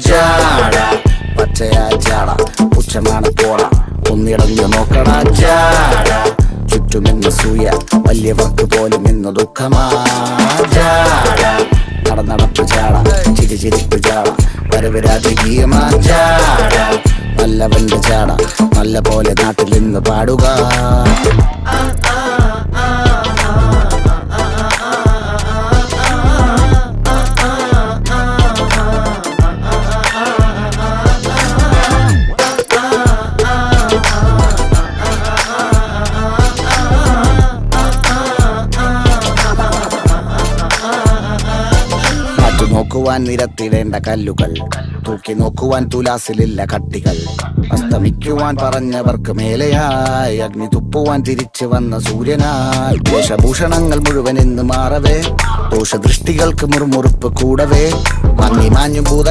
ജാട പച്ചയാ ജാട പുച്ഛമാണ് പോട ഒന്നിടഞ്ഞു നോക്കണ ജാട ചുറ്റുമെന്ന് സൂയ വലിയവർക്ക് പോലും ഇന്ന് ദുഃഖമാ ജാട നടപ്പ് ജാട ചിരിപ്പ് ജാട വരവ് രാജകീയമാ ജാട നല്ലവന്റെ ജാട നല്ല പോലെ നാട്ടിൽ നിന്ന് പാടുക. നോക്കുവാൻ നിരത്തിടേണ്ട കല്ലുകൾ, തൂക്കി നോക്കുവാൻ തുലാസിലില്ല കട്ടികൾ, അസ്തമിക്കുവാൻ പറഞ്ഞവർക്ക് മേലെയായി അഗ്നി തുപ്പുവാൻ തിരിച്ചു വന്ന സൂര്യനായി വേഷഭൂഷണങ്ങൾ മുഴുവൻ ഇന്ന് മാറവേ ദോഷദൃഷ്ടികൾക്ക് മുറുമുറുപ്പ് കൂടവേ മങ്ങി മാഞ്ഞു ഭൂത